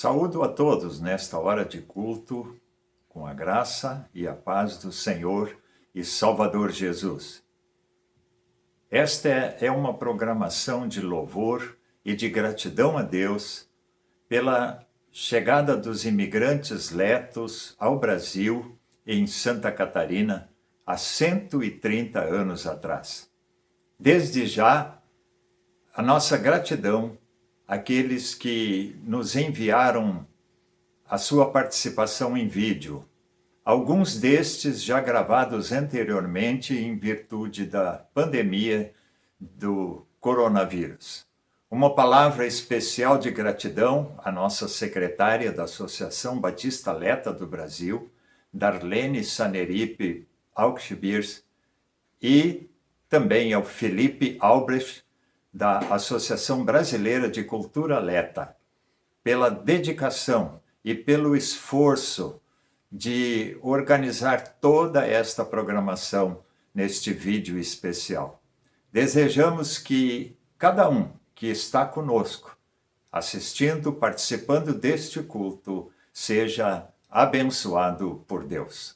Saúdo a todos nesta hora de culto, com a graça e a paz do Senhor e Salvador Jesus. Esta é uma programação de louvor e de gratidão a Deus pela chegada dos imigrantes letos ao Brasil em Santa Catarina há 130 anos atrás. Desde já, a nossa gratidão àqueles que nos enviaram a sua participação em vídeo, alguns destes já gravados anteriormente em virtude da pandemia do coronavírus. Uma palavra especial de gratidão à nossa secretária da Associação Batista Leta do Brasil, Darlene Saneripe Auxbiers, e também ao Felipe Albrecht, da Associação Brasileira de Cultura Leta, pela dedicação e pelo esforço de organizar toda esta programação neste vídeo especial. Desejamos que cada um que está conosco, assistindo, participando deste culto, seja abençoado por Deus.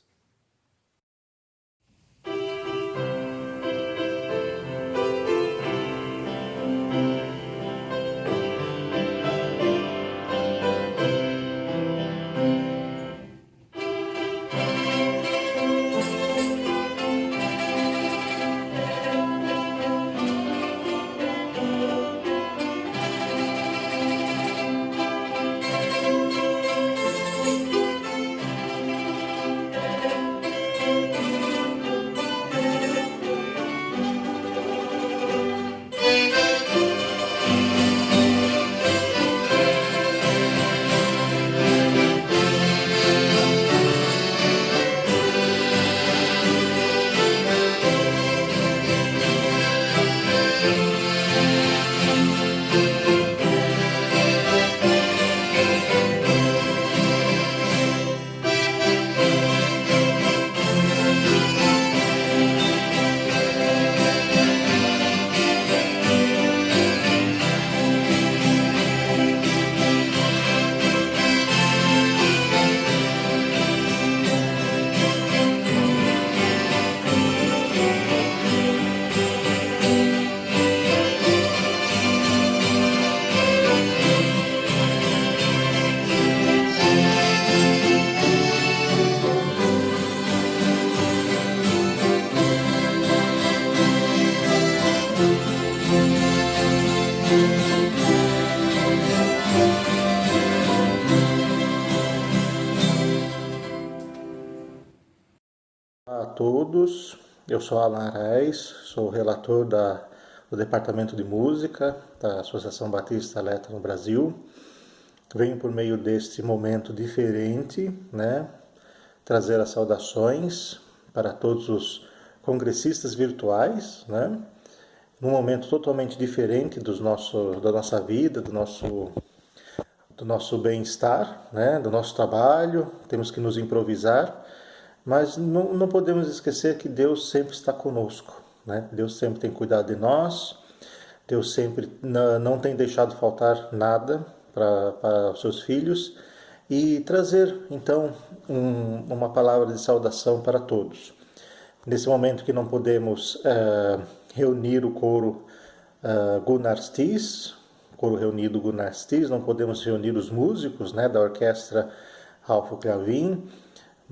Olá a todos, eu sou Alan Arraes, sou relator do Departamento de Música da Associação Batista Leta no Brasil. Venho por meio deste momento diferente, trazer as saudações para todos os congressistas virtuais, num momento totalmente diferente da nossa vida, do nosso bem-estar, do nosso trabalho. Temos que nos improvisar. Mas não podemos esquecer que Deus sempre está conosco, Deus sempre tem cuidado de nós, Deus sempre não tem deixado faltar nada para os seus filhos, e trazer então uma palavra de saudação para todos. Nesse momento que não podemos reunir o coro Gunnar Stis, coro reunido Gunnar Stis, não podemos reunir os músicos da orquestra Ralph Clavin,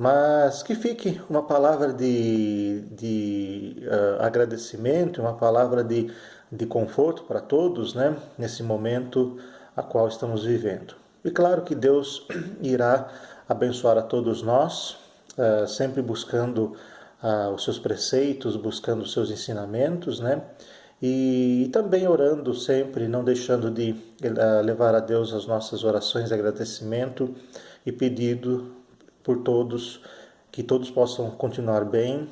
mas que fique uma palavra de agradecimento, uma palavra de conforto para todos, nesse momento a qual estamos vivendo. E claro que Deus irá abençoar a todos nós, sempre buscando os seus preceitos, buscando os seus ensinamentos, e também orando sempre, não deixando de levar a Deus as nossas orações de agradecimento e pedido por todos, que todos possam continuar bem,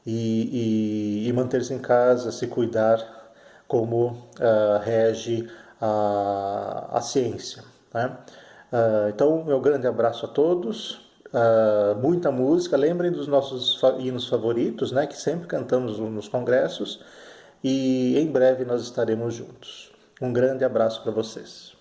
e manter-se em casa, se cuidar como rege a ciência. Então, meu grande abraço a todos, muita música, lembrem dos nossos hinos favoritos, que sempre cantamos nos congressos, e em breve nós estaremos juntos. Um grande abraço para vocês.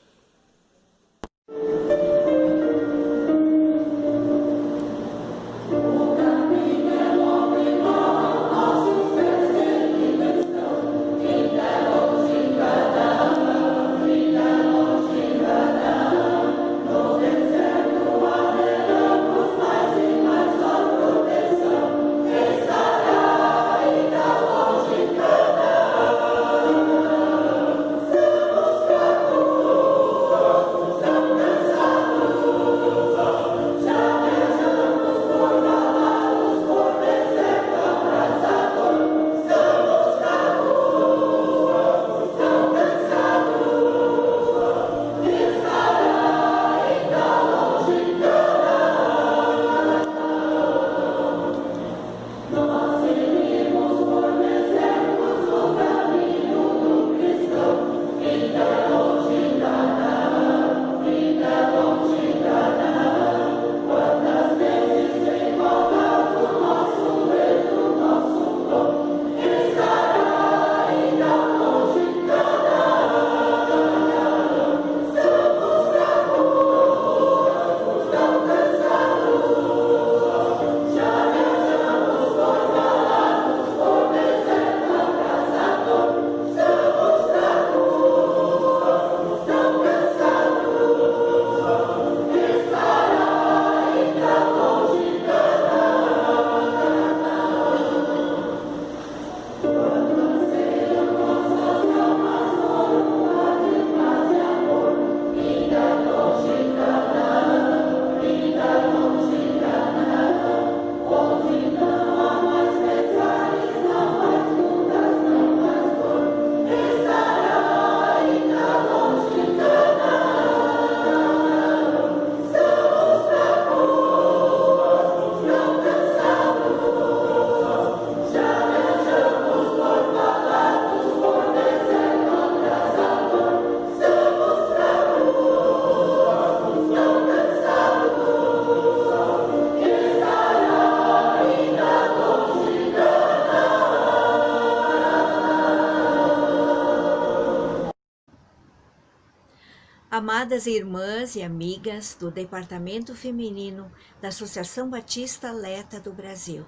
Amadas irmãs e amigas do Departamento Feminino da Associação Batista Leta do Brasil,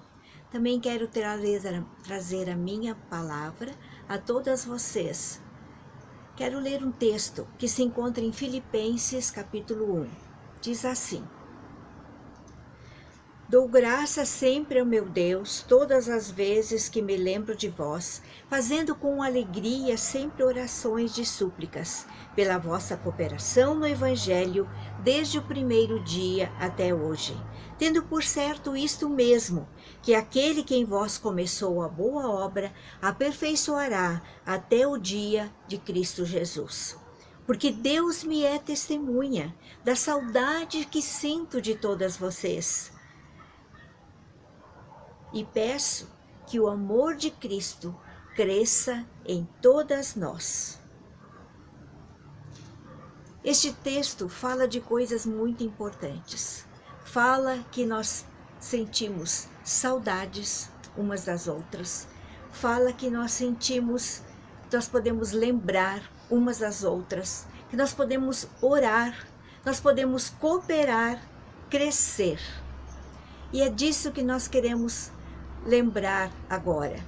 também quero trazer a minha palavra a todas vocês. Quero ler um texto que se encontra em Filipenses capítulo 1. Diz assim: Dou graça sempre ao meu Deus, todas as vezes que me lembro de vós, fazendo com alegria sempre orações de súplicas, pela vossa cooperação no Evangelho, desde o primeiro dia até hoje. Tendo por certo isto mesmo, que aquele que em vós começou a boa obra, aperfeiçoará até o dia de Cristo Jesus. Porque Deus me é testemunha da saudade que sinto de todas vocês. E peço que o amor de Cristo cresça em todas nós. Este texto fala de coisas muito importantes. Fala que nós sentimos saudades umas das outras. Fala que nós podemos lembrar umas das outras, que nós podemos orar, nós podemos cooperar, crescer. E é disso que nós queremos lembrar agora.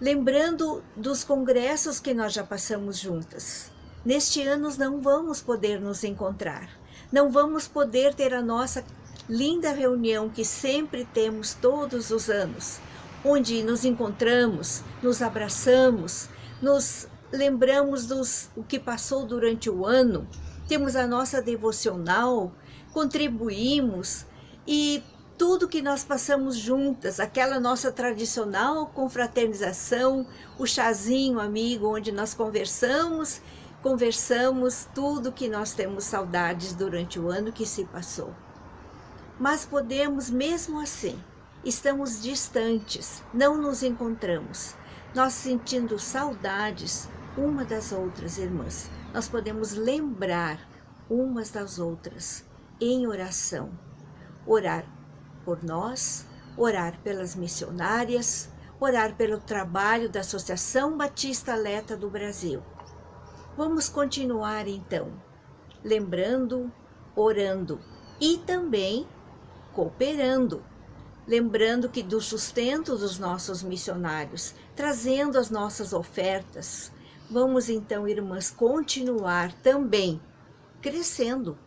Lembrando dos congressos que nós já passamos juntas. Neste ano não vamos poder nos encontrar. Não vamos poder ter a nossa linda reunião que sempre temos todos os anos, onde nos encontramos, nos abraçamos, nos lembramos o que passou durante o ano, temos a nossa devocional, contribuímos e tudo que nós passamos juntas, aquela nossa tradicional confraternização, o chazinho amigo onde nós conversamos tudo que nós temos saudades durante o ano que se passou. Mas podemos, mesmo assim, estamos distantes, não nos encontramos, nós sentindo saudades uma das outras irmãs, nós podemos lembrar umas das outras em oração, orar por nós, orar pelas missionárias, orar pelo trabalho da Associação Batista Leta do Brasil. Vamos continuar então, lembrando, orando e também cooperando, lembrando que do sustento dos nossos missionários, trazendo as nossas ofertas. Vamos então, irmãs, continuar também crescendo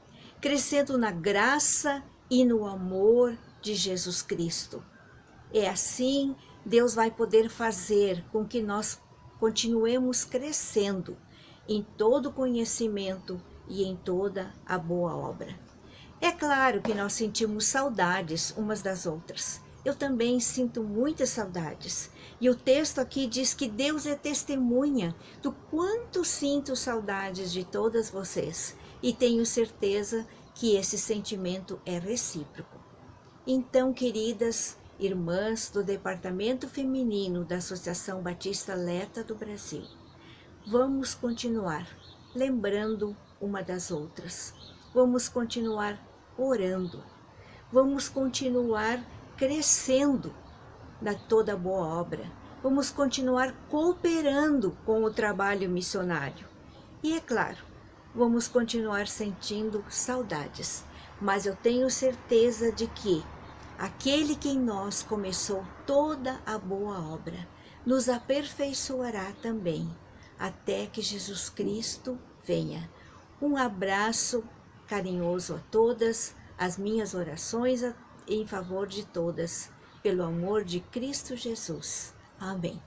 na graça e no amor de Jesus Cristo. É assim, Deus vai poder fazer com que nós continuemos crescendo em todo conhecimento e em toda a boa obra. É claro que nós sentimos saudades umas das outras. Eu também sinto muitas saudades. E o texto aqui diz que Deus é testemunha do quanto sinto saudades de todas vocês. E tenho certeza que esse sentimento é recíproco. Então, queridas irmãs do Departamento Feminino da Associação Batista Leta do Brasil, vamos continuar lembrando uma das outras. Vamos continuar orando. Vamos continuar crescendo na toda boa obra. Vamos continuar cooperando com o trabalho missionário. E é claro, vamos continuar sentindo saudades. Mas eu tenho certeza de que aquele que em nós começou toda a boa obra nos aperfeiçoará também, até que Jesus Cristo venha. Um abraço carinhoso a todas, as minhas orações em favor de todas, pelo amor de Cristo Jesus. Amém.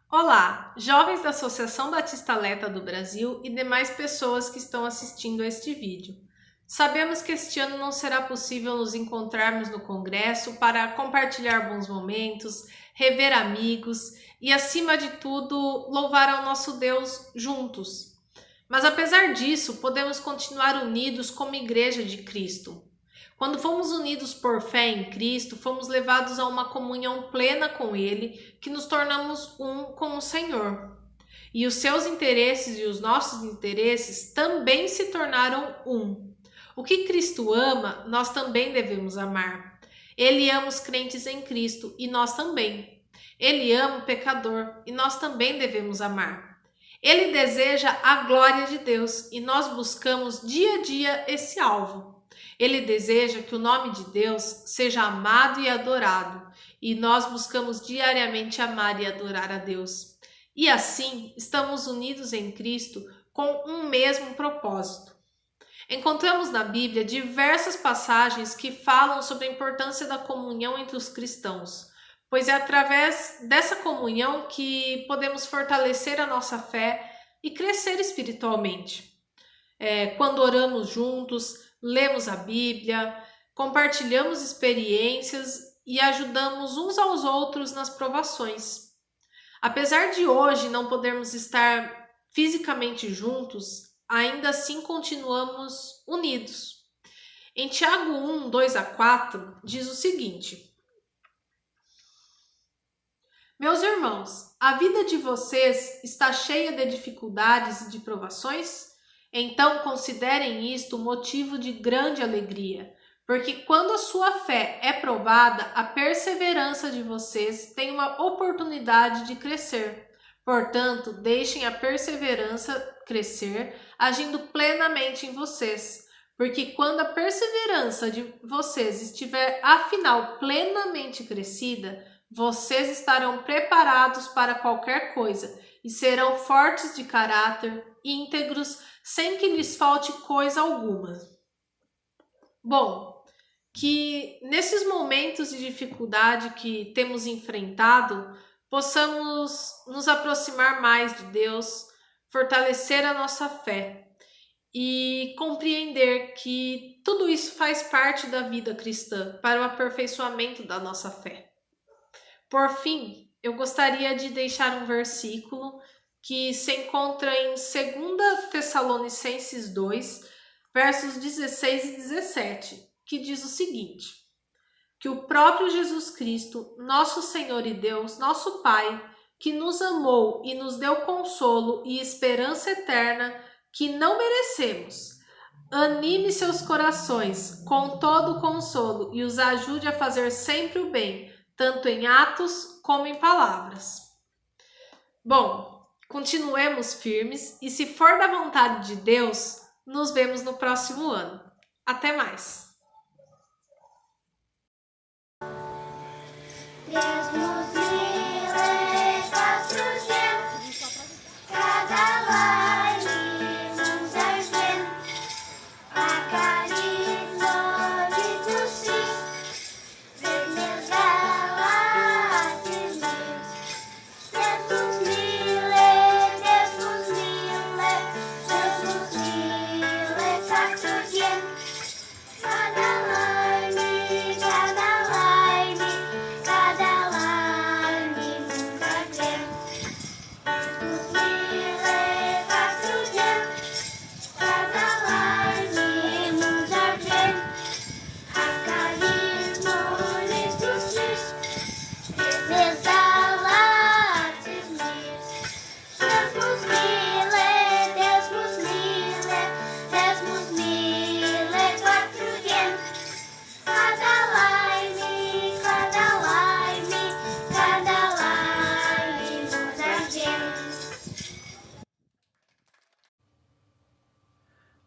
Olá, jovens da Associação Batista Leta do Brasil e demais pessoas que estão assistindo a este vídeo. Sabemos que este ano não será possível nos encontrarmos no Congresso para compartilhar bons momentos, rever amigos e, acima de tudo, louvar ao nosso Deus juntos. Mas apesar disso, podemos continuar unidos como Igreja de Cristo. Quando fomos unidos por fé em Cristo, fomos levados a uma comunhão plena com Ele, que nos tornamos um com o Senhor. E os seus interesses e os nossos interesses também se tornaram um. O que Cristo ama, nós também devemos amar. Ele ama os crentes em Cristo e nós também. Ele ama o pecador e nós também devemos amar. Ele deseja a glória de Deus e nós buscamos dia a dia esse alvo. Ele deseja que o nome de Deus seja amado e adorado, e nós buscamos diariamente amar e adorar a Deus. E assim, estamos unidos em Cristo com um mesmo propósito. Encontramos na Bíblia diversas passagens que falam sobre a importância da comunhão entre os cristãos, pois é através dessa comunhão que podemos fortalecer a nossa fé e crescer espiritualmente. Quando oramos juntos, lemos a Bíblia, compartilhamos experiências e ajudamos uns aos outros nas provações. Apesar de hoje não podermos estar fisicamente juntos, ainda assim continuamos unidos. Em Tiago 1, 2-4, diz o seguinte: Meus irmãos, a vida de vocês está cheia de dificuldades e de provações? Então considerem isto motivo de grande alegria, porque quando a sua fé é provada, a perseverança de vocês tem uma oportunidade de crescer. Portanto, deixem a perseverança crescer, agindo plenamente em vocês, porque quando a perseverança de vocês estiver afinal plenamente crescida, vocês estarão preparados para qualquer coisa e serão fortes de caráter, íntegros, sem que lhes falte coisa alguma. Bom, que nesses momentos de dificuldade que temos enfrentado, possamos nos aproximar mais de Deus, fortalecer a nossa fé e compreender que tudo isso faz parte da vida cristã para o aperfeiçoamento da nossa fé. Por fim, eu gostaria de deixar um versículo que se encontra em 2 Tessalonicenses 2, versos 16 e 17, que diz o seguinte: que o próprio Jesus Cristo, nosso Senhor e Deus, nosso Pai, que nos amou e nos deu consolo e esperança eterna que não merecemos, anime seus corações com todo o consolo e os ajude a fazer sempre o bem, tanto em atos como em palavras. Bom, continuemos firmes e, se for da vontade de Deus, nos vemos no próximo ano. Até mais!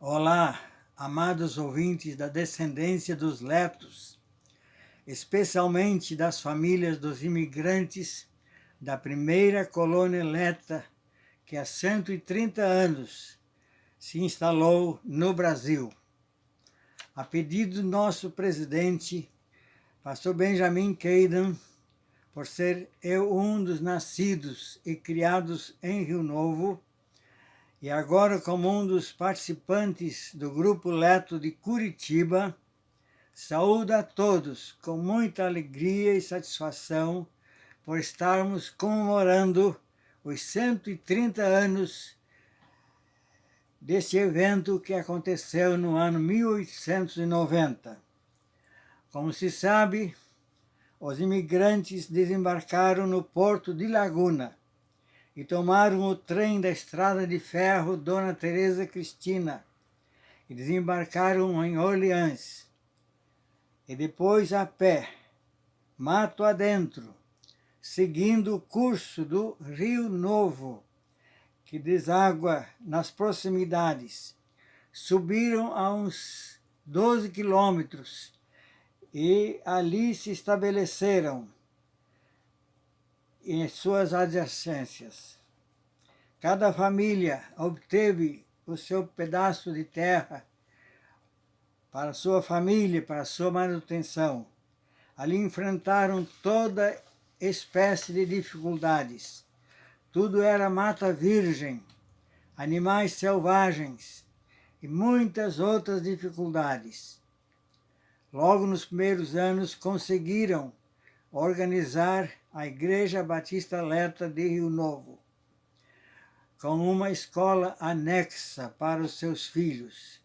Olá, amados ouvintes da descendência dos Letos, especialmente das famílias dos imigrantes da primeira colônia Leta, que há 130 anos se instalou no Brasil. A pedido do nosso presidente, pastor Benjamin Keidan, por ser eu um dos nascidos e criados em Rio Novo, e agora como um dos participantes do Grupo Leto de Curitiba, saúdo a todos com muita alegria e satisfação por estarmos comemorando os 130 anos deste evento que aconteceu no ano 1890. Como se sabe, os imigrantes desembarcaram no porto de Laguna e tomaram o trem da estrada de ferro Dona Teresa Cristina e desembarcaram em Orleans. E depois a pé, mato adentro, seguindo o curso do Rio Novo, que deságua nas proximidades. Subiram a uns 12 quilômetros e ali se estabeleceram em suas adjacências. Cada família obteve o seu pedaço de terra para sua família, para sua manutenção. Ali enfrentaram toda espécie de dificuldades. Tudo era mata virgem, animais selvagens e muitas outras dificuldades. Logo nos primeiros anos conseguiram organizar a Igreja Batista Leta de Rio Novo, com uma escola anexa para os seus filhos.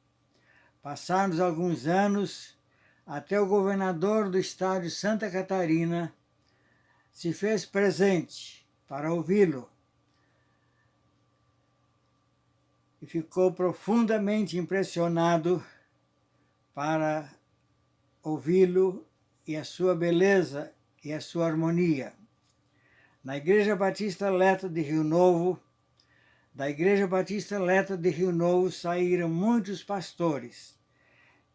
Passados alguns anos, até o governador do estado de Santa Catarina se fez presente para ouvi-lo e ficou profundamente impressionado para ouvi-lo e a sua beleza e a sua harmonia. Na Igreja Batista Leta de Rio Novo, da Igreja Batista Leta de Rio Novo saíram muitos pastores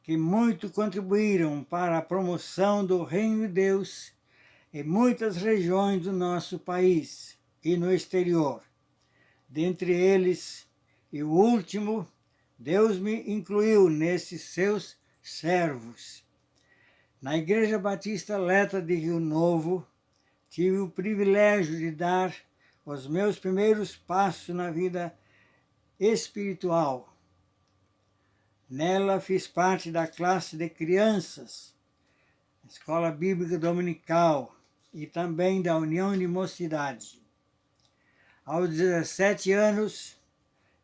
que muito contribuíram para a promoção do Reino de Deus em muitas regiões do nosso país e no exterior. Dentre eles, e o último, Deus me incluiu nesses seus servos. Na Igreja Batista Leta de Rio Novo, tive o privilégio de dar os meus primeiros passos na vida espiritual. Nela fiz parte da classe de crianças, Escola Bíblica Dominical e também da União de Mocidade. Aos 17 anos,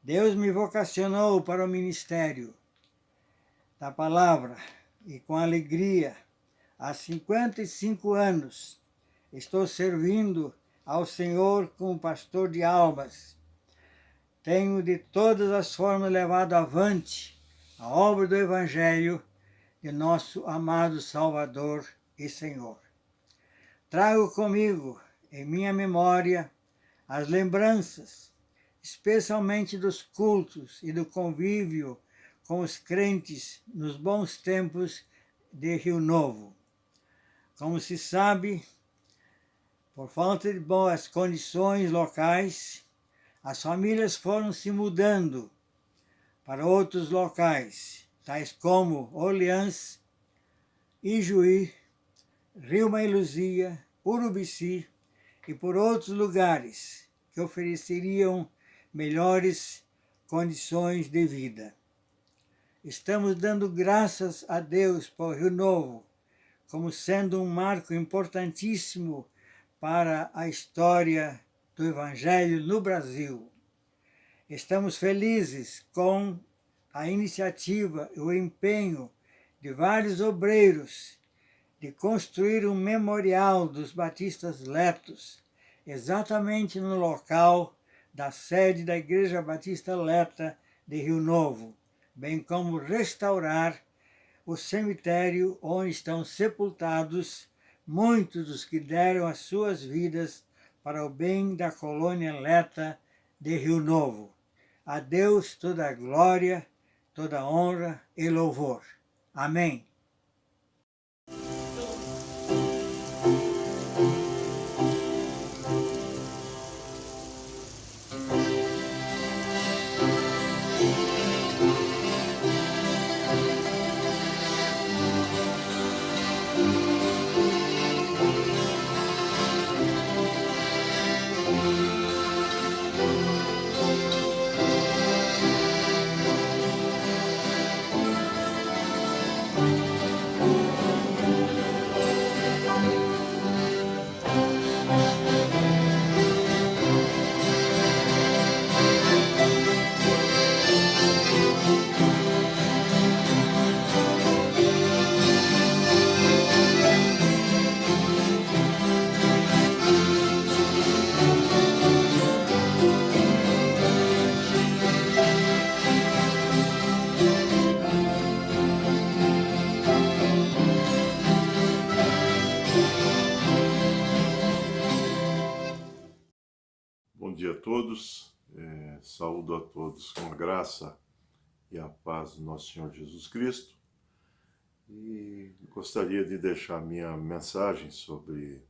Deus me vocacionou para o ministério da palavra e com alegria, há 55 anos, estou servindo ao Senhor como pastor de almas. Tenho de todas as formas levado avante a obra do Evangelho de nosso amado Salvador e Senhor. Trago comigo, em minha memória, as lembranças, especialmente dos cultos e do convívio com os crentes nos bons tempos de Rio Novo. Como se sabe, por falta de boas condições locais, as famílias foram se mudando para outros locais, tais como Orleans, Ijuí, Rio Mãe Luzia, Urubici e por outros lugares que ofereceriam melhores condições de vida. Estamos dando graças a Deus por Rio Novo, como sendo um marco importantíssimo para a história do Evangelho no Brasil. Estamos felizes com a iniciativa e o empenho de vários obreiros de construir um memorial dos batistas letos, exatamente no local da sede da Igreja Batista Leta de Rio Novo, bem como restaurar o cemitério onde estão sepultados muitos dos que deram as suas vidas para o bem da colônia Leta de Rio Novo. A Deus toda a glória, toda a honra e louvor. Amém. Bom dia a todos, saúdo a todos com a graça e a paz do nosso Senhor Jesus Cristo, e gostaria de deixar minha mensagem sobre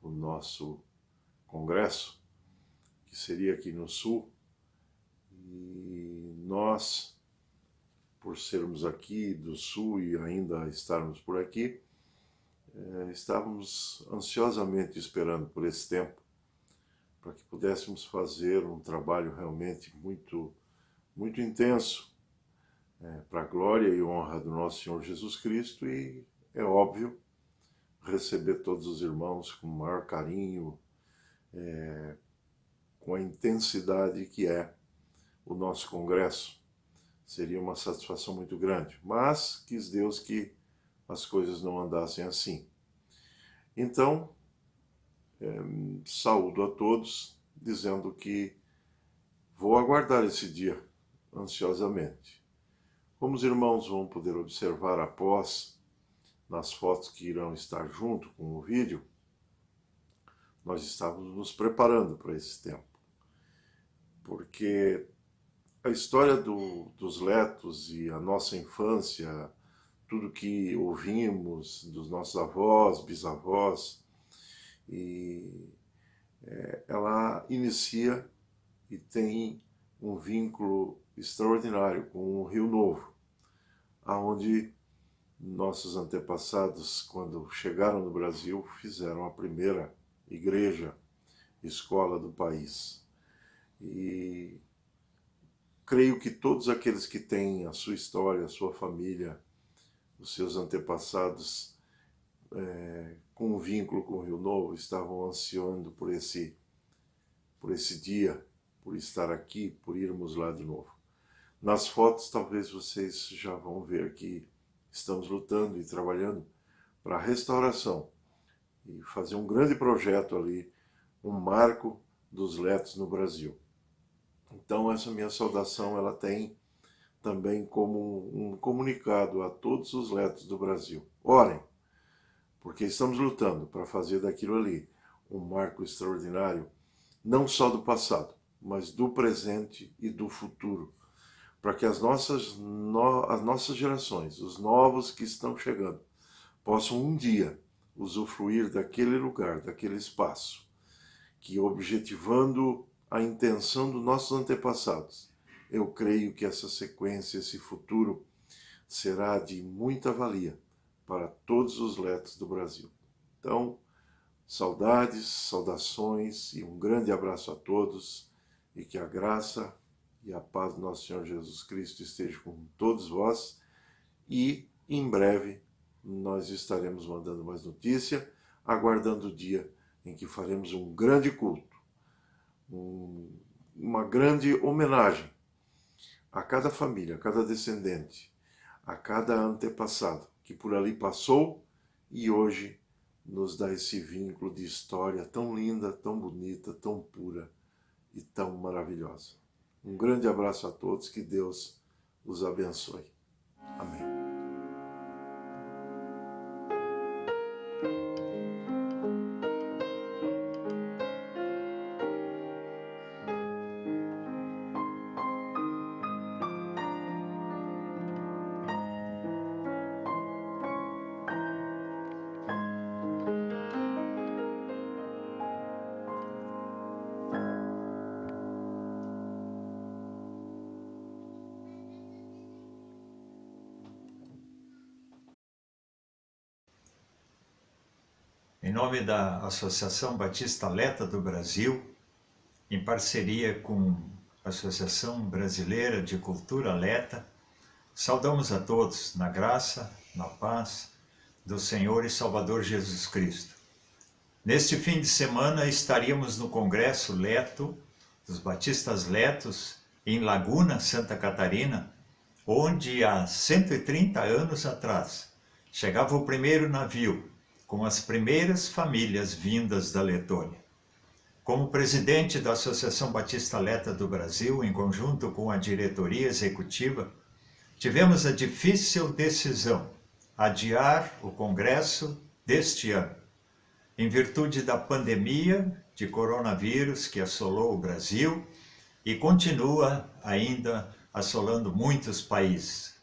o nosso congresso, que seria aqui no Sul, e nós, por sermos aqui do Sul e ainda estarmos por aqui, estávamos ansiosamente esperando por esse tempo, para que pudéssemos fazer um trabalho realmente muito intenso, para a glória e honra do nosso Senhor Jesus Cristo, e é óbvio, receber todos os irmãos com o maior carinho, com a intensidade que é o nosso congresso. Seria uma satisfação muito grande, mas quis Deus que as coisas não andassem assim. Então, saúdo a todos, dizendo que vou aguardar esse dia ansiosamente. Como os irmãos vão poder observar após, nas fotos que irão estar junto com o vídeo, nós estávamos nos preparando para esse tempo. Porque a história dos Letos e a nossa infância, tudo que ouvimos dos nossos avós, bisavós, e ela inicia e tem um vínculo extraordinário com o Rio Novo, aonde nossos antepassados, quando chegaram no Brasil, fizeram a primeira igreja, escola do país. E creio que todos aqueles que têm a sua história, a sua família, os seus antepassados, com um vínculo com o Rio Novo, estavam ansiando por esse dia, por estar aqui, por irmos lá de novo. Nas fotos, talvez vocês já vão ver que estamos lutando e trabalhando para a restauração e fazer um grande projeto ali, um marco dos Letos no Brasil. Então, essa minha saudação, ela tem também como um comunicado a todos os Letos do Brasil. Orem, porque estamos lutando para fazer daquilo ali um marco extraordinário, não só do passado, mas do presente e do futuro, para que as nossas gerações, os novos que estão chegando, possam um dia usufruir daquele lugar, daquele espaço, que objetivando a intenção dos nossos antepassados, eu creio que essa sequência, esse futuro, será de muita valia para todos os Letos do Brasil. Então, saudades, saudações e um grande abraço a todos, e que a graça e a paz do nosso Senhor Jesus Cristo esteja com todos vós, e em breve nós estaremos mandando mais notícia, aguardando o dia em que faremos um grande culto, uma grande homenagem a cada família, a cada descendente, a cada antepassado que por ali passou e hoje nos dá esse vínculo de história tão linda, tão bonita, tão pura e tão maravilhosa. Um grande abraço a todos, que Deus os abençoe. Amém. Em nome da Associação Batista Leta do Brasil, em parceria com a Associação Brasileira de Cultura Leta, saudamos a todos na graça, na paz do Senhor e Salvador Jesus Cristo. Neste fim de semana estaríamos no Congresso Leto, dos Batistas Letos, em Laguna, Santa Catarina, onde há 130 anos atrás chegava o primeiro navio com as primeiras famílias vindas da Letônia. Como presidente da Associação Batista Leta do Brasil, em conjunto com a diretoria executiva, tivemos a difícil decisão de adiar o congresso deste ano, em virtude da pandemia de coronavírus que assolou o Brasil e continua ainda assolando muitos países.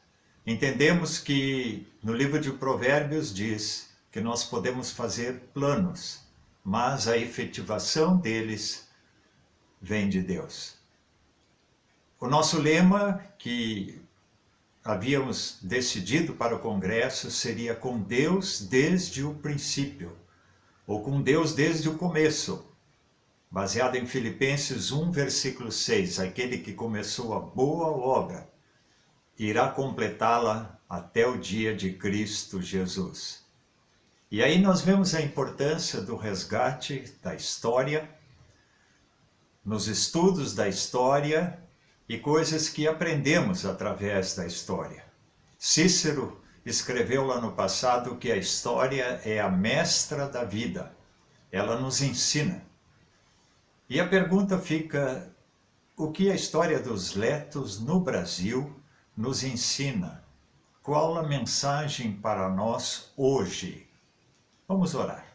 Entendemos que no livro de Provérbios diz que nós podemos fazer planos, mas a efetivação deles vem de Deus. O nosso lema que havíamos decidido para o Congresso seria com Deus desde o princípio, ou com Deus desde o começo, baseado em Filipenses 1, versículo 6, aquele que começou a boa obra, irá completá-la até o dia de Cristo Jesus. E aí nós vemos a importância do resgate da história, nos estudos da história e coisas que aprendemos através da história. Cícero escreveu lá no passado que a história é a mestra da vida, ela nos ensina. E a pergunta fica, o que a história dos letos no Brasil nos ensina? Qual a mensagem para nós hoje? Vamos orar.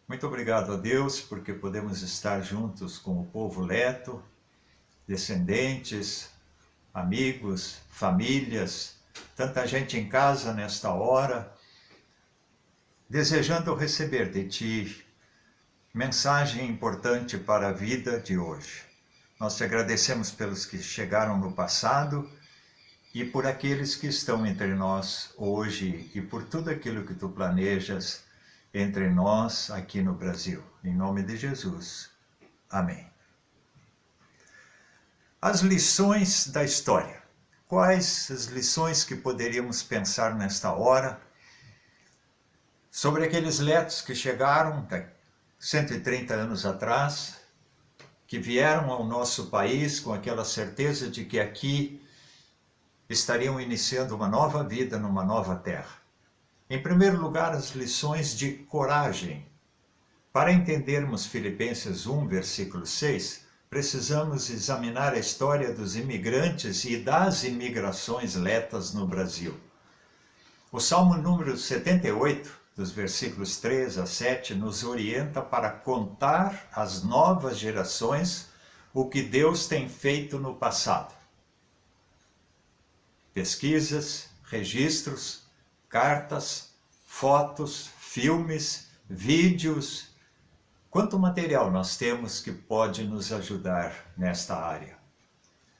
Muito obrigado a Deus porque podemos estar juntos com o povo leto, descendentes, amigos, famílias, tanta gente em casa nesta hora, desejando receber de Ti mensagem importante para a vida de hoje. Nós te agradecemos pelos que chegaram no passado e por aqueles que estão entre nós hoje e por tudo aquilo que Tu planejas entre nós aqui no Brasil. Em nome de Jesus. Amém. As lições da história. Quais as lições que poderíamos pensar nesta hora sobre aqueles letos que chegaram 130 anos atrás, que vieram ao nosso país com aquela certeza de que aqui estariam iniciando uma nova vida numa nova terra? Em primeiro lugar, as lições de coragem. Para entendermos Filipenses 1, versículo 6, precisamos examinar a história dos imigrantes e das imigrações letas no Brasil. O Salmo número 78, dos versículos 3 a 7, nos orienta para contar às novas gerações o que Deus tem feito no passado. Pesquisas, registros, cartas, fotos, filmes, vídeos. Quanto material nós temos que pode nos ajudar nesta área?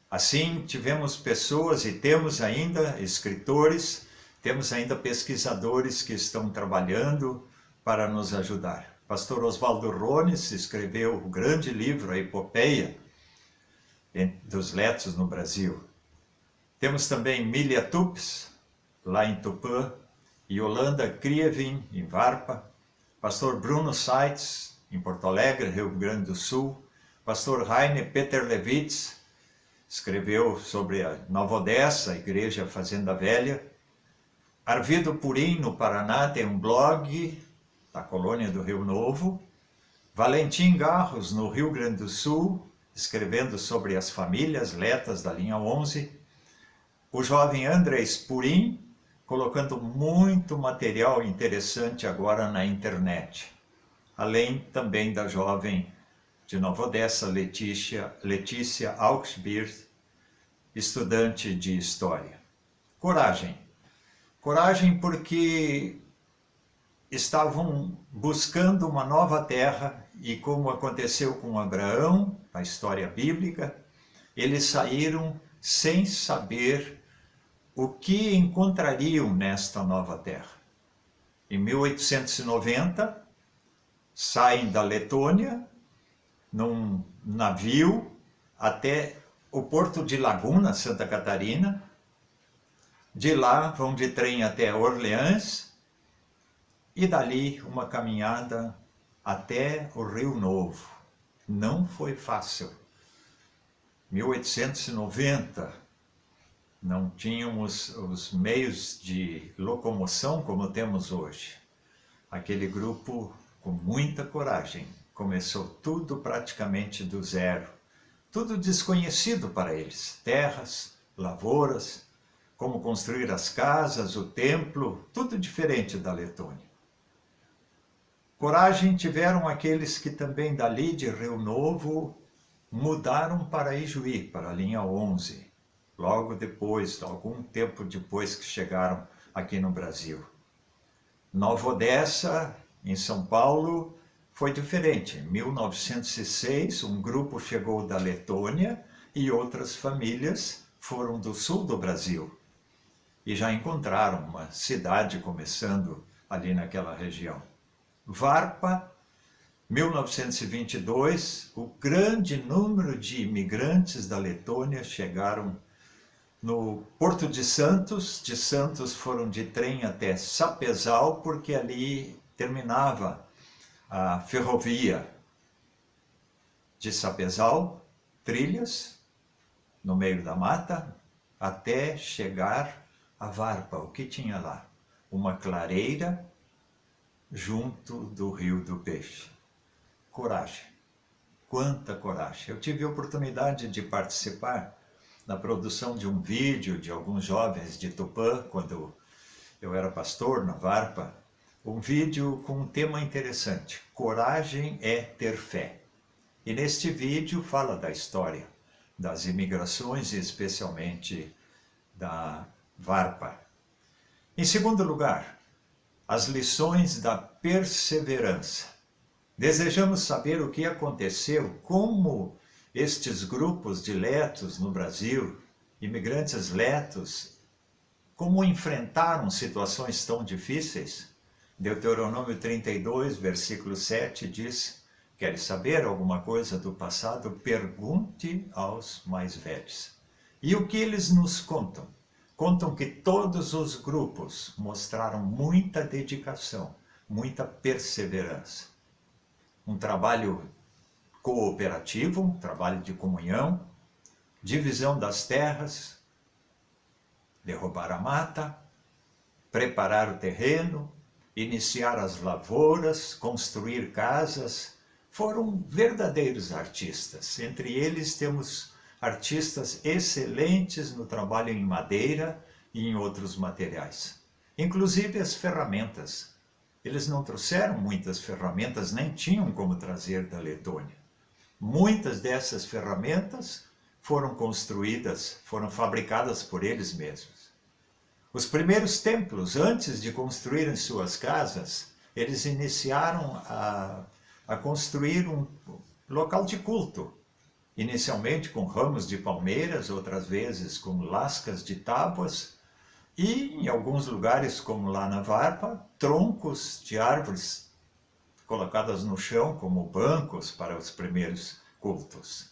Assim, tivemos pessoas e temos ainda escritores, temos ainda pesquisadores que estão trabalhando para nos ajudar. Pastor Oswaldo Rones escreveu o grande livro, A Epopeia dos Letos no Brasil. Temos também Milia Tups, lá em Tupã, Yolanda Krievin, em Varpa, Pastor Bruno Seitz, em Porto Alegre, Rio Grande do Sul, Pastor Heine Peter Levitz, escreveu sobre a Nova Odessa, a Igreja Fazenda Velha. Arvido Purim, no Paraná, tem um blog da colônia do Rio Novo. Valentim Garros, no Rio Grande do Sul, escrevendo sobre as famílias letas da linha 11. O jovem Andrés Purim, colocando muito material interessante agora na internet. Além também da jovem de Nova Odessa, Letícia Augsburg, estudante de História. Coragem. Coragem porque estavam buscando uma nova terra e, como aconteceu com Abraão, na história bíblica, eles saíram sem saber o que encontrariam nesta nova terra. Em 1890, saem da Letônia num navio até o porto de Laguna, Santa Catarina. De lá vão de trem até Orleans e dali uma caminhada até o Rio Novo. Não foi fácil. 1890, não tínhamos os meios de locomoção como temos hoje. Aquele grupo, com muita coragem, começou tudo praticamente do zero. Tudo desconhecido para eles. Terras, lavouras, como construir as casas, o templo, tudo diferente da Letônia. Coragem tiveram aqueles que também dali de Rio Novo mudaram para Ijuí, para a linha 11, logo depois, algum tempo depois que chegaram aqui no Brasil. Nova Odessa, em São Paulo, foi diferente. Em 1906, um grupo chegou da Letônia e outras famílias foram do sul do Brasil. E já encontraram uma cidade começando ali naquela região. Varpa, 1922, o grande número de imigrantes da Letônia chegaram no Porto de Santos foram de trem até Sapezal, porque ali terminava a ferrovia. De Sapezal, trilhas, no meio da mata, até chegar a Varpa. O que tinha lá? Uma clareira junto do Rio do Peixe. Coragem. Quanta coragem. Eu tive a oportunidade de participar na produção de um vídeo de alguns jovens de Tupã, quando eu era pastor na Varpa, um vídeo com um tema interessante: coragem é ter fé. E neste vídeo fala da história das imigrações, e especialmente da Varpa. Em segundo lugar, as lições da perseverança. Desejamos saber o que aconteceu, como estes grupos de letos no Brasil, imigrantes letos, como enfrentaram situações tão difíceis. Deuteronômio 32, versículo 7 diz: queres saber alguma coisa do passado? Pergunte aos mais velhos. E o que eles nos contam? Contam que todos os grupos mostraram muita dedicação, muita perseverança. Um trabalho cooperativo, um trabalho de comunhão, divisão das terras, derrubar a mata, preparar o terreno, iniciar as lavouras, construir casas. Foram verdadeiros artistas. Entre eles temos artistas excelentes no trabalho em madeira e em outros materiais. Inclusive as ferramentas. Eles não trouxeram muitas ferramentas, nem tinham como trazer da Letônia. Muitas dessas ferramentas foram construídas, foram fabricadas por eles mesmos. Os primeiros templos, antes de construírem suas casas, eles iniciaram a construir um local de culto. Inicialmente com ramos de palmeiras, outras vezes com lascas de tábuas, e em alguns lugares, como lá na Varpa, troncos de árvores colocadas no chão como bancos para os primeiros cultos.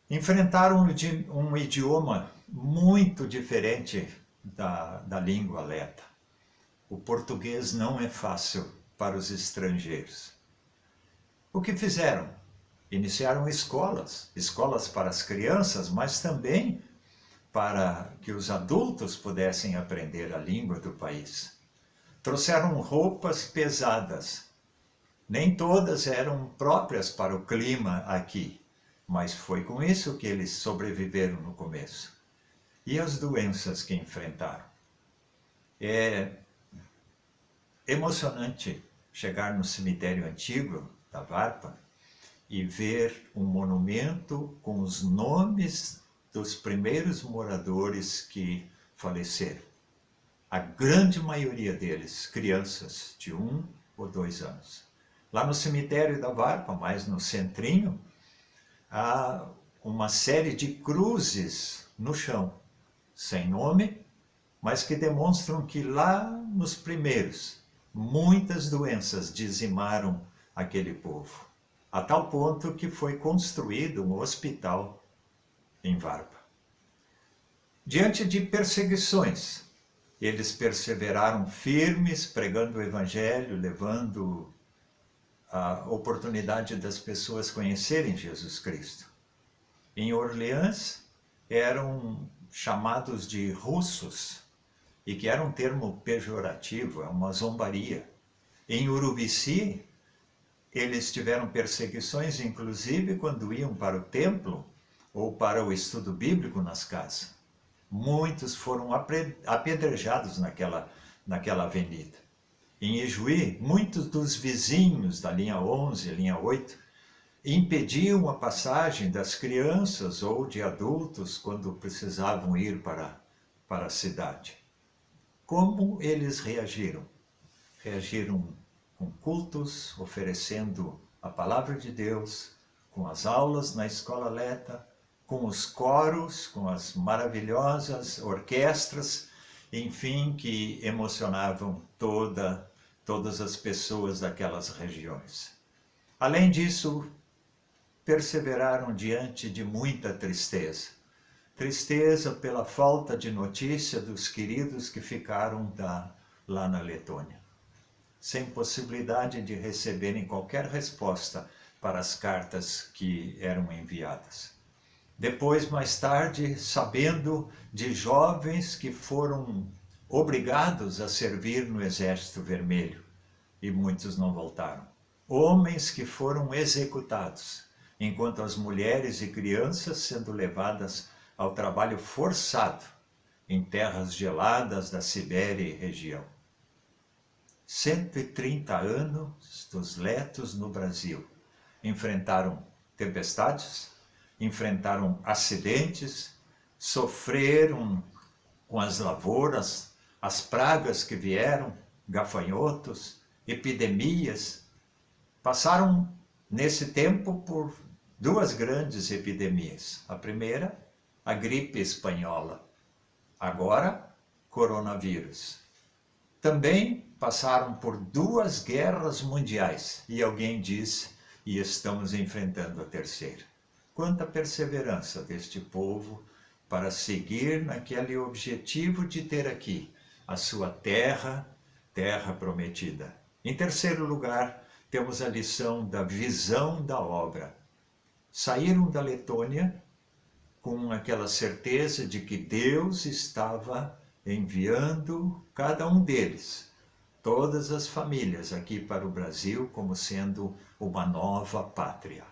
Enfrentaram um idioma muito diferente da língua leta. O português não é fácil para os estrangeiros. O que fizeram? Iniciaram escolas para as crianças, mas também para que os adultos pudessem aprender a língua do país. Trouxeram roupas pesadas. Nem todas eram próprias para o clima aqui, mas foi com isso que eles sobreviveram no começo. E as doenças que enfrentaram. É emocionante chegar no cemitério antigo da Varpa e ver um monumento com os nomes dos primeiros moradores que faleceram. A grande maioria deles, crianças de 1 ou 2 anos. Lá no cemitério da Varpa, mais no centrinho, há uma série de cruzes no chão, sem nome, mas que demonstram que lá nos primeiros, muitas doenças dizimaram aquele povo, a tal ponto que foi construído um hospital em Varpa. Diante de perseguições, eles perseveraram firmes, pregando o evangelho, levando a oportunidade das pessoas conhecerem Jesus Cristo. Em Orleans, eram chamados de russos, e que era um termo pejorativo, é uma zombaria. Em Urubici, eles tiveram perseguições, inclusive quando iam para o templo ou para o estudo bíblico nas casas. Muitos foram apedrejados naquela avenida. Em Ijuí, muitos dos vizinhos da linha 11, linha 8, impediam a passagem das crianças ou de adultos quando precisavam ir para a cidade. Como eles reagiram? Reagiram com cultos, oferecendo a palavra de Deus, com as aulas na escola Leta, com os coros, com as maravilhosas orquestras, enfim, que emocionavam todas as pessoas daquelas regiões. Além disso, perseveraram diante de muita tristeza. Tristeza pela falta de notícia dos queridos que ficaram lá na Letônia, sem possibilidade de receberem qualquer resposta para as cartas que eram enviadas. Depois, mais tarde, sabendo de jovens que foram obrigados a servir no Exército Vermelho, e muitos não voltaram. Homens que foram executados, enquanto as mulheres e crianças sendo levadas ao trabalho forçado em terras geladas da Sibéria e região. 130 anos dos letos no Brasil. Enfrentaram tempestades, enfrentaram acidentes, sofreram com as lavouras, as pragas que vieram, gafanhotos, epidemias. Passaram nesse tempo por duas grandes epidemias. A primeira, a gripe espanhola. Agora, coronavírus. Também passaram por duas guerras mundiais. E alguém disse, e estamos enfrentando a terceira. Quanta perseverança deste povo para seguir naquele objetivo de ter aqui a sua terra prometida. Em terceiro lugar, temos a lição da visão da obra. Saíram da Letônia com aquela certeza de que Deus estava enviando cada um deles, todas as famílias aqui para o Brasil, como sendo uma nova pátria.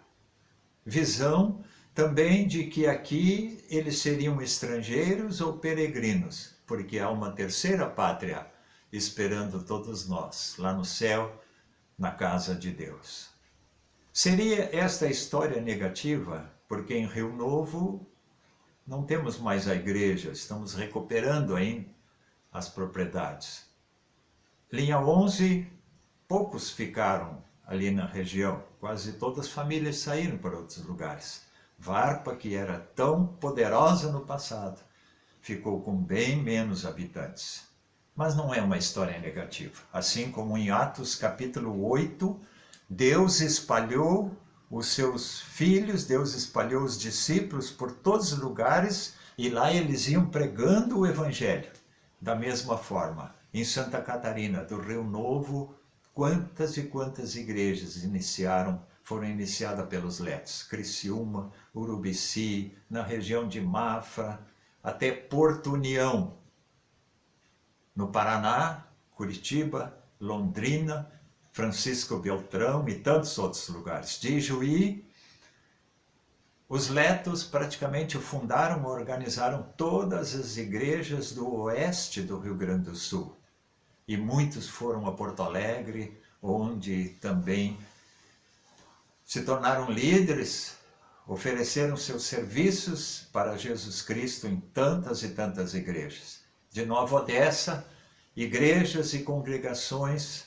Visão também de que aqui eles seriam estrangeiros ou peregrinos, porque há uma terceira pátria esperando todos nós, lá no céu, na casa de Deus. Seria esta história negativa, porque em Rio Novo não temos mais a igreja, estamos recuperando ainda as propriedades. Linha 11, poucos ficaram ali na região, quase todas as famílias saíram para outros lugares. Varpa, que era tão poderosa no passado, ficou com bem menos habitantes. Mas não é uma história negativa. Assim como em Atos capítulo 8, Deus espalhou os seus filhos, Deus espalhou os discípulos por todos os lugares e lá eles iam pregando o Evangelho. Da mesma forma, em Santa Catarina do Rio Novo, quantas e quantas igrejas foram iniciadas pelos letos. Criciúma, Urubici, na região de Mafra, até Porto União. No Paraná, Curitiba, Londrina, Francisco Beltrão e tantos outros lugares. De Ijuí, os letos praticamente fundaram, organizaram todas as igrejas do oeste do Rio Grande do Sul. E muitos foram a Porto Alegre, onde também se tornaram líderes, ofereceram seus serviços para Jesus Cristo em tantas e tantas igrejas. De Nova Odessa, igrejas e congregações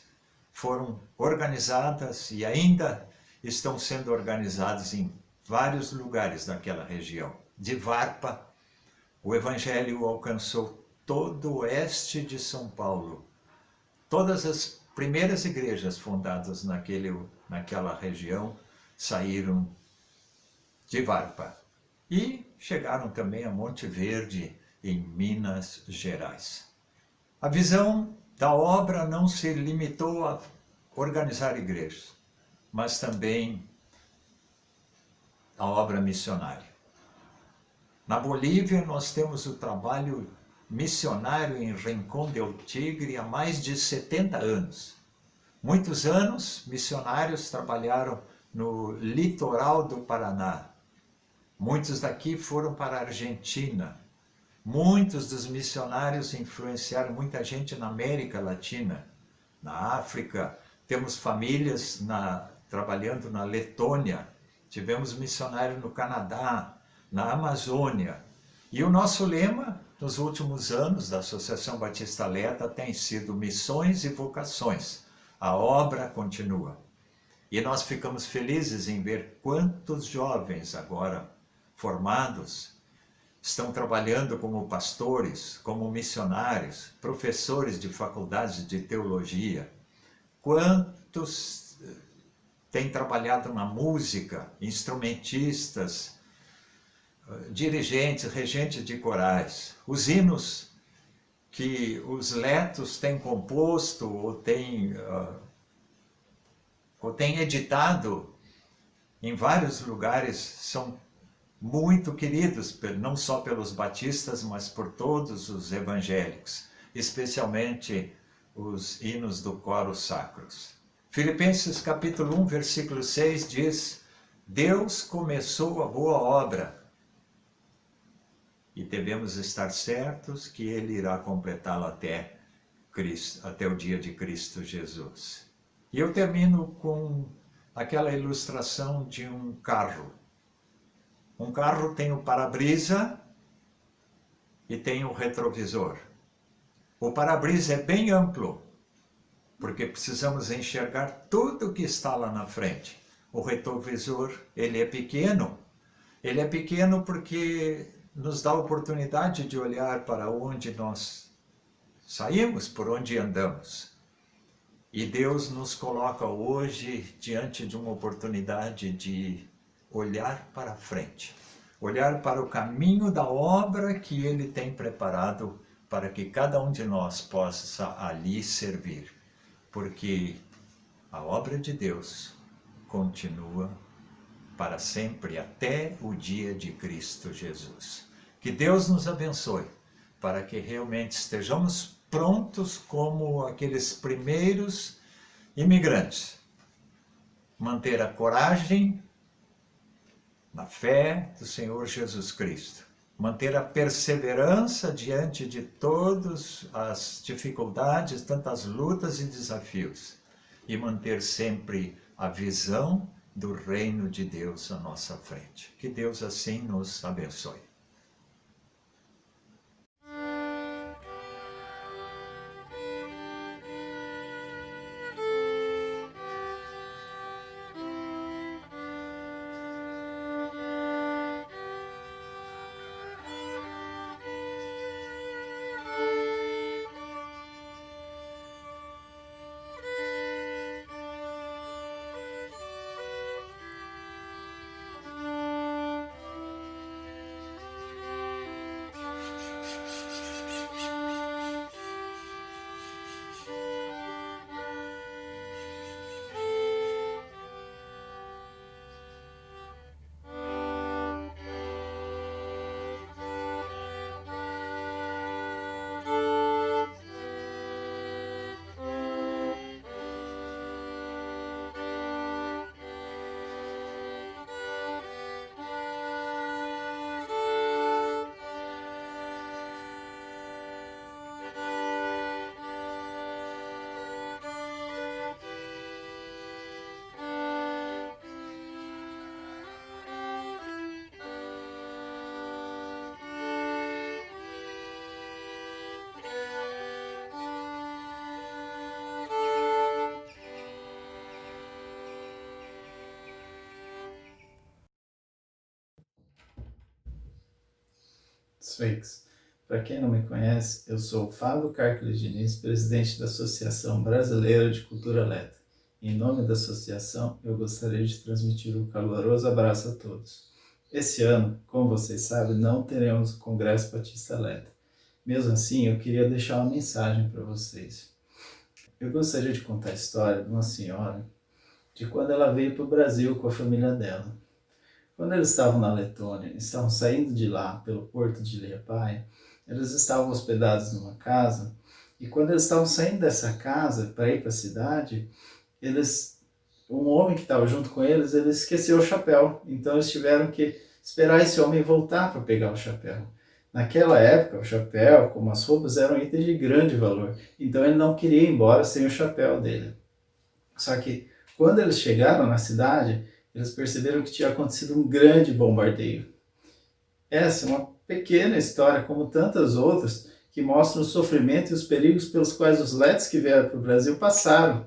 foram organizadas e ainda estão sendo organizadas em vários lugares daquela região. De Varpa, o Evangelho alcançou todo o oeste de São Paulo. Todas as primeiras igrejas fundadas naquela região saíram de Varpa. E chegaram também a Monte Verde, em Minas Gerais. A visão da obra não se limitou a organizar igrejas, mas também a obra missionária. Na Bolívia, nós temos o trabalho missionário em Rincón del Tigre há mais de 70 anos. Muitos anos, missionários trabalharam no litoral do Paraná. Muitos daqui foram para a Argentina. Muitos dos missionários influenciaram muita gente na América Latina. na África, temos famílias trabalhando na Letônia, tivemos missionários no Canadá, na Amazônia. E o nosso lema, nos últimos anos, da Associação Batista Alerta, tem sido missões e vocações. A obra continua. E nós ficamos felizes em ver quantos jovens agora formados estão trabalhando como pastores, como missionários, professores de faculdades de teologia. Quantos têm trabalhado na música, instrumentistas, dirigentes, regentes de corais. Os hinos que os letos têm composto ou têm editado em vários lugares são muito queridos, não só pelos batistas, mas por todos os evangélicos, especialmente os hinos do coro sacros. Filipenses capítulo 1, versículo 6 diz: Deus começou a boa obra e devemos estar certos que Ele irá completá-la até o dia de Cristo Jesus. E eu termino com aquela ilustração de um carro. Um carro tem o para-brisa e tem o retrovisor. O para-brisa é bem amplo, porque precisamos enxergar tudo que está lá na frente. O retrovisor, ele é pequeno. Ele é pequeno porque nos dá a oportunidade de olhar para onde nós saímos, por onde andamos. E Deus nos coloca hoje diante de uma oportunidade de olhar para frente, olhar para o caminho da obra que Ele tem preparado para que cada um de nós possa ali servir, porque a obra de Deus continua para sempre, até o dia de Cristo Jesus. Que Deus nos abençoe, para que realmente estejamos prontos como aqueles primeiros imigrantes. Manter a coragem na fé do Senhor Jesus Cristo. Manter a perseverança diante de todas as dificuldades, tantas lutas e desafios. E manter sempre a visão do reino de Deus à nossa frente. Que Deus assim nos abençoe. Swix. Para quem não me conhece, eu sou Fábio Carcles Diniz, presidente da Associação Brasileira de Cultura Letra. Em nome da associação, eu gostaria de transmitir um caloroso abraço a todos. Esse ano, como vocês sabem, não teremos o Congresso Batista Letra. Mesmo assim, eu queria deixar uma mensagem para vocês. Eu gostaria de contar a história de uma senhora, de quando ela veio para o Brasil com a família dela. Quando eles estavam na Letônia, estavam saindo de lá pelo porto de Liepaja, eles estavam hospedados numa casa, e quando eles estavam saindo dessa casa para ir para a cidade, um homem que estava junto com eles, ele esqueceu o chapéu, então eles tiveram que esperar esse homem voltar para pegar o chapéu. Naquela época, o chapéu, como as roupas, eram itens de grande valor, então ele não queria ir embora sem o chapéu dele. Só que, quando eles chegaram na cidade, eles perceberam que tinha acontecido um grande bombardeio. Essa é uma pequena história, como tantas outras, que mostram o sofrimento e os perigos pelos quais os letos que vieram para o Brasil passaram.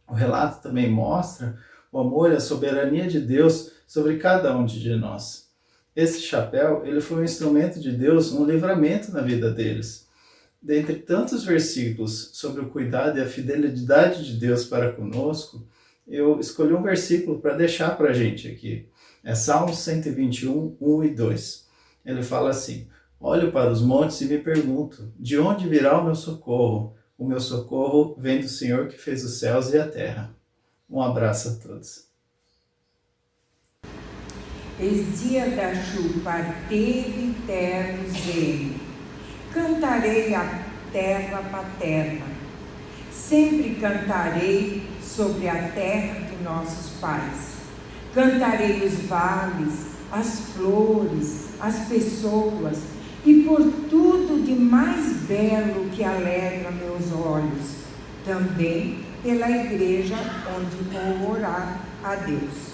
O relato também mostra o amor e a soberania de Deus sobre cada um de nós. Esse chapéu, ele foi um instrumento de Deus, um livramento na vida deles. Dentre tantos versículos sobre o cuidado e a fidelidade de Deus para conosco, eu escolhi um versículo para deixar para a gente aqui. É Salmos 121, 1 e 2. Ele fala assim: olho para os montes e me pergunto, de onde virá o meu socorro? O meu socorro vem do Senhor que fez os céus e a terra. Um abraço a todos. Es dia da chuva teve ternos ele. Cantarei a terra paterna. Sempre cantarei sobre a terra de nossos pais. Cantarei os vales, as flores, as pessoas e por tudo de mais belo que alegra meus olhos. Também pela igreja onde vou orar a Deus.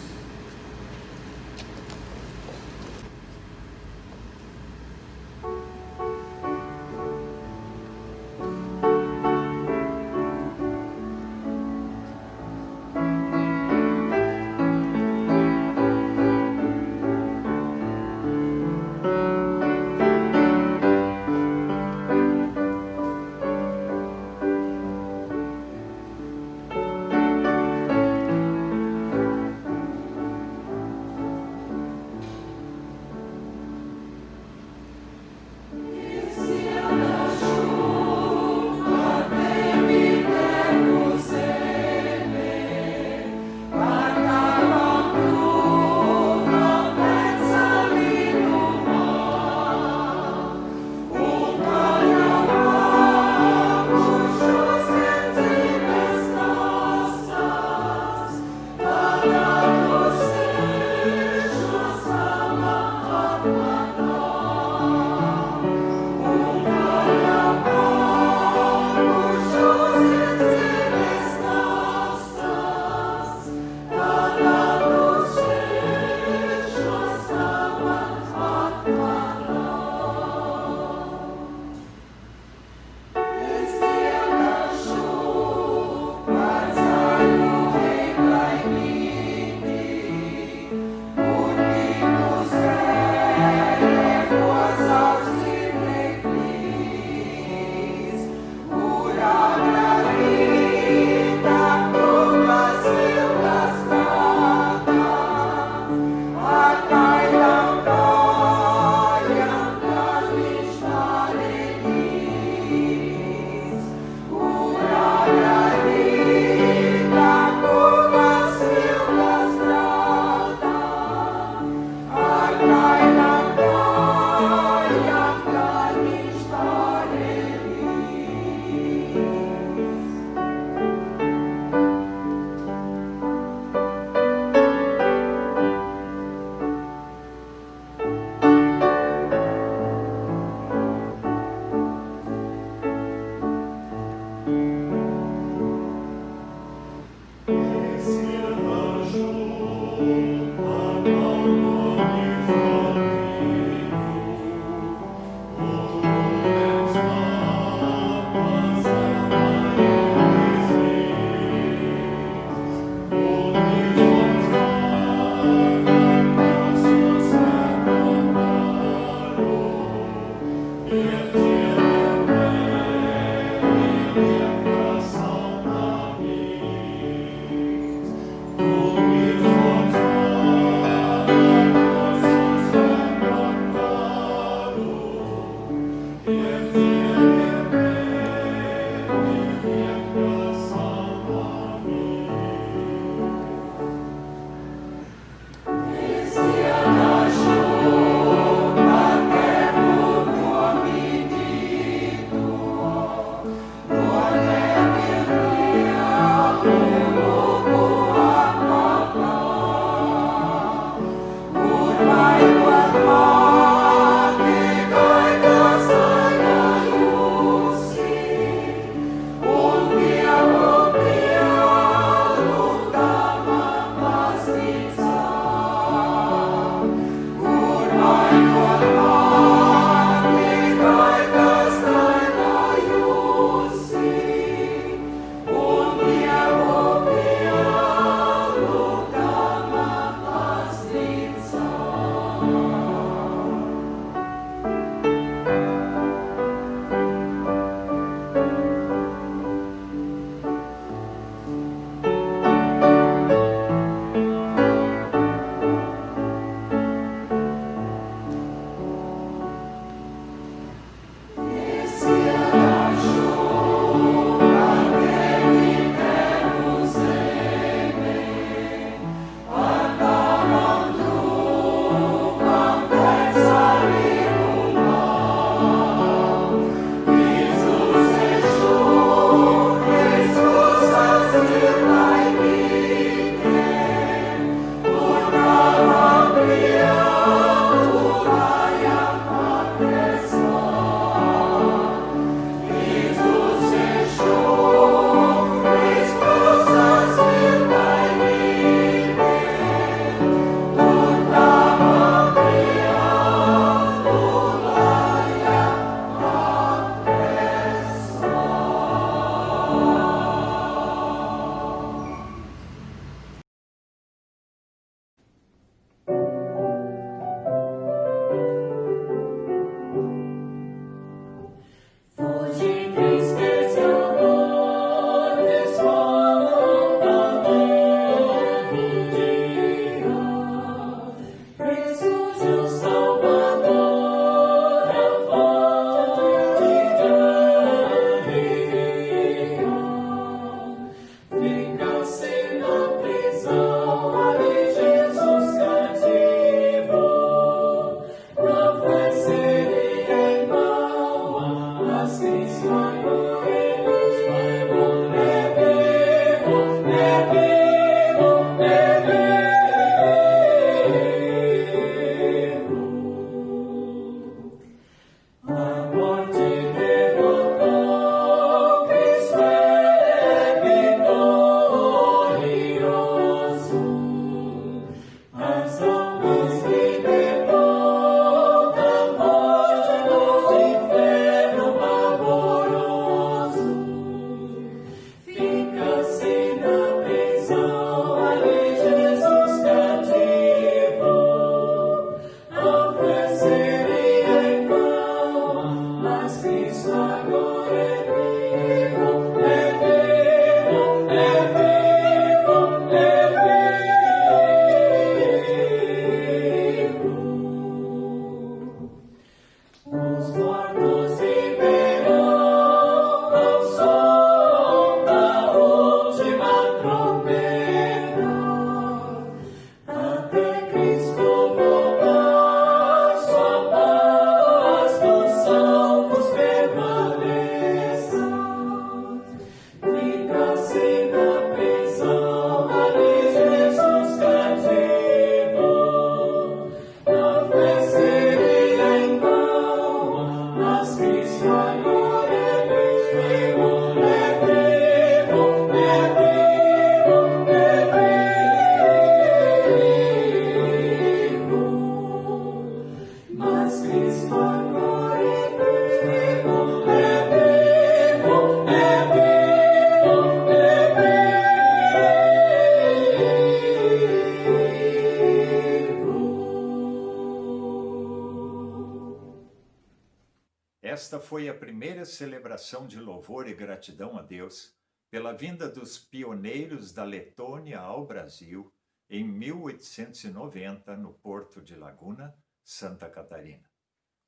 Esta foi a primeira celebração de louvor e gratidão a Deus pela vinda dos pioneiros da Letônia ao Brasil em 1890, no Porto de Laguna, Santa Catarina.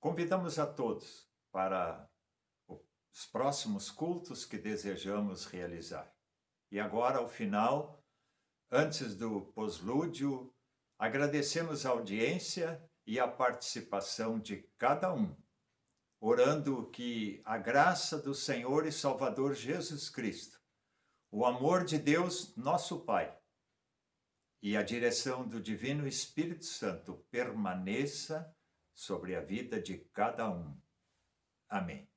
Convidamos a todos para os próximos cultos que desejamos realizar. E agora, ao final, antes do poslúdio, agradecemos a audiência e a participação de cada um, orando que a graça do Senhor e Salvador Jesus Cristo, o amor de Deus, nosso Pai, e a direção do Divino Espírito Santo permaneça sobre a vida de cada um. Amém.